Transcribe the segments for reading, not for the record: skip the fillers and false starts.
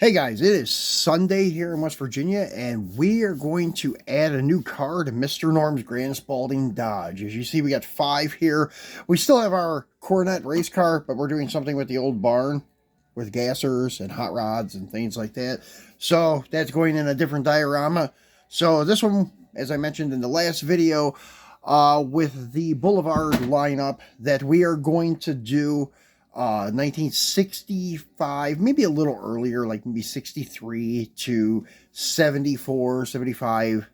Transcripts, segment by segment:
Hey guys, it is Sunday here in West Virginia, and we are going to add a new car to Mr. Norm's Grand Spalding Dodge. As you see, we got 5 here. We still have our Coronet race car, but we're doing something with the old barn with gassers and hot rods and things like that. So that's going in a different diorama. So this one, as I mentioned in the last video, with the Boulevard lineup that we are going to do 1965, maybe a little earlier, like maybe 63 to 74, 75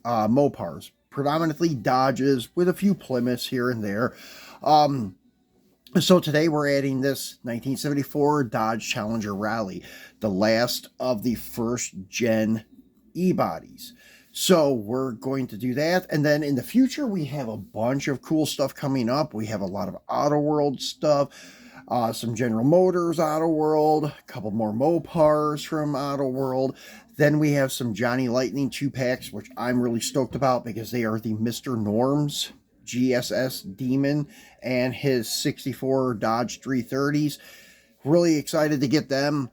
Mopars, predominantly Dodges with a few Plymouths here and there. So today we're adding this 1974 Dodge Challenger Rallye, the last of the first gen e-bodies. So we're going to do that. And then in the future, we have a bunch of cool stuff coming up. We have a lot of autoworld stuff. Some General Motors autoworld, a couple more Mopars from autoworld. Then we have some Johnny Lightning 2-packs, which I'm really stoked about because they are the Mr. Norm's GSS Demon and his 64 Dodge 330s. Really excited to get them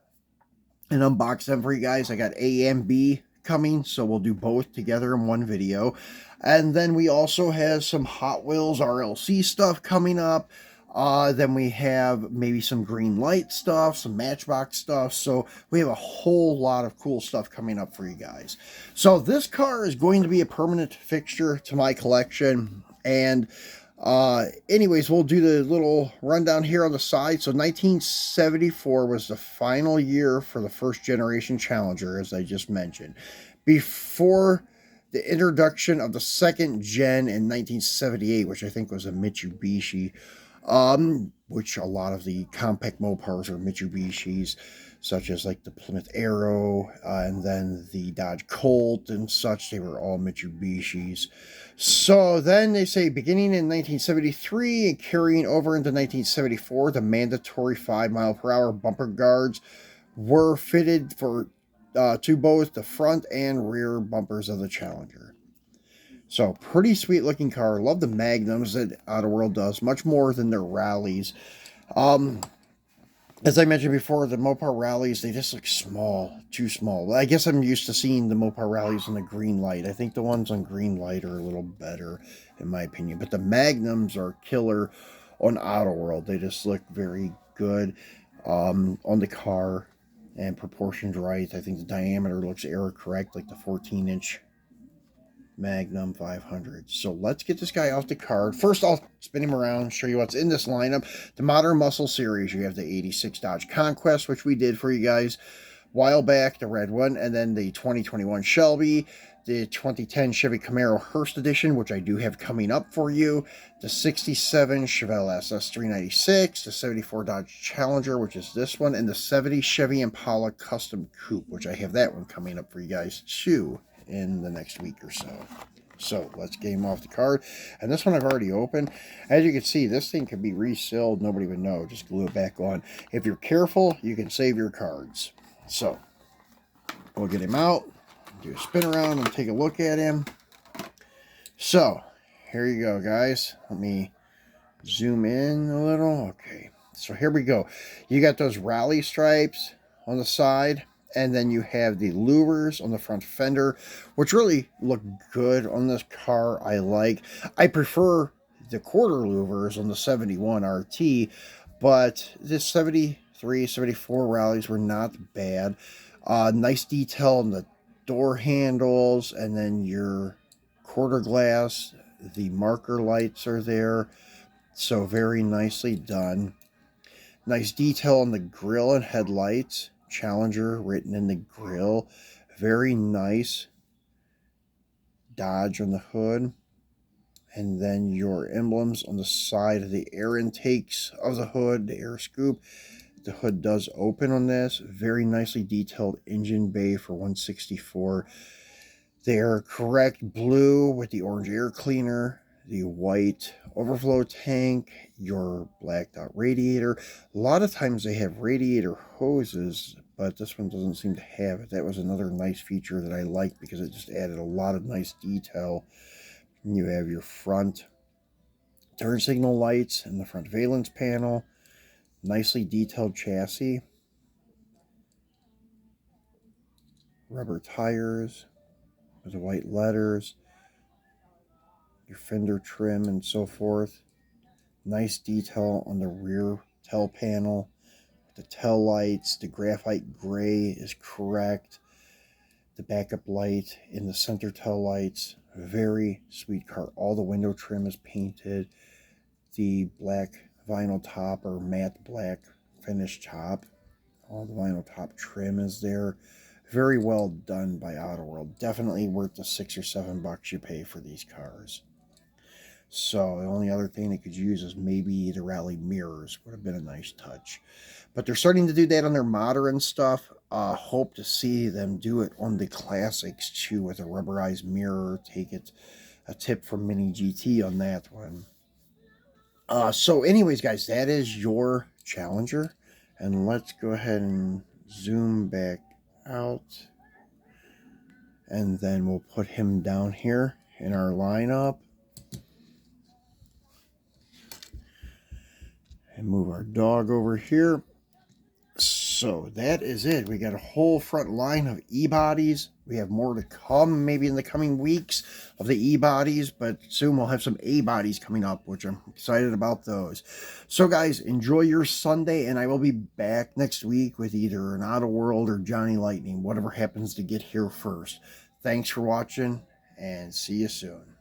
and unbox them for you guys. I got A and B coming, so we'll do both together in one video. And then we also have some Hot Wheels RLC stuff coming up. Then we have maybe some green light stuff, some Matchbox stuff. So we have a whole lot of cool stuff coming up for you guys. So this car is going to be a permanent fixture to my collection. And anyways, we'll do the little rundown here on the side. So 1974 was the final year for the first generation Challenger, as I just mentioned. Before the introduction of the second gen in 1978, which I think was a Mitsubishi, which a lot of the compact Mopars are Mitsubishis, such as like the Plymouth Arrow, and then the Dodge Colt and such. They were all Mitsubishis. So then they say beginning in 1973 and carrying over into 1974, the mandatory 5-mile-per-hour bumper guards were fitted for to both the front and rear bumpers of the Challenger. So, pretty sweet looking car. Love the Magnums that Autoworld does, much more than their Rallies. As I mentioned before, the Mopar Rallies, they just look small, too small. I guess I'm used to seeing the Mopar Rallies in the green light. I think the ones on green light are a little better, in my opinion. But the Magnums are killer on Autoworld. They just look very good on the car and proportioned right. I think the diameter looks error correct, like the 14-inch Magnum 500. So let's get this guy off the card. First, I'll spin him around, show you what's in this lineup. The Modern Muscle Series, you have the 86 Dodge Conquest, which we did for you guys a while back, the red one, and then the 2021 Shelby, the 2010 Chevy Camaro Hearst Edition, which I do have coming up for you, the 67 Chevelle SS 396, the 74 Dodge Challenger, which is this one, and the 70 Chevy Impala Custom Coupe, which I have that one coming up for you guys too in the next week or so. So let's get him off the card. And this one I've already opened. As you can see, this thing can be resealed. Nobody would know. Just glue it back on. If you're careful, you can save your cards. So we'll get him out, do a spin around, and take a look at him. So here you go, guys. Let me zoom in a little. Okay, so here we go. You got those Rallye stripes on the side. And then you have the louvers on the front fender, which really look good on this car. I prefer the quarter louvers on the 71 RT, but this 73, 74 Rallies were not bad. Nice detail on the door handles, and then your quarter glass. The marker lights are there, so very nicely done. Nice detail on the grille and headlights. Challenger written in the grill. Very nice. Dodge on the hood. And then your emblems on the side of the air intakes of the hood, the air scoop. The hood does open on this. Very nicely detailed engine bay for 164. They're correct blue with the orange air cleaner, the white overflow tank, your blacked out radiator. A lot of times they have radiator hoses, but this one doesn't seem to have it. That was another nice feature that I liked because it just added a lot of nice detail. And you have your front turn signal lights and the front valence panel. Nicely detailed chassis. rubber tires with the white letters, your fender trim and so forth. Nice detail on the rear tail panel. The tail lights, the graphite gray is correct. The backup light in the center tail lights, very sweet car. All the window trim is painted. The black vinyl top or matte black finish top. All the vinyl top trim is there. Very well done by Autoworld. Definitely worth the $6 or $7 you pay for these cars. So the only other thing they could use is maybe the Rallye mirrors. Would have been a nice touch. But they're starting to do that on their modern stuff. Hope to see them do it on the classics too with a rubberized mirror. Take it a tip from Mini GT on that one. So anyways, guys, that is your Challenger. And let's go ahead and zoom back out. And then we'll put him down here in our lineup. And move our dog over here. So that is it. We got a whole front line of E-bodies. We have more to come maybe in the coming weeks of the E-bodies, but soon we'll have some A-bodies coming up, which I'm excited about those. So guys, enjoy your Sunday, and I will be back next week with either an Autoworld or Johnny Lightning, whatever happens to get here first. Thanks for watching, and see you soon.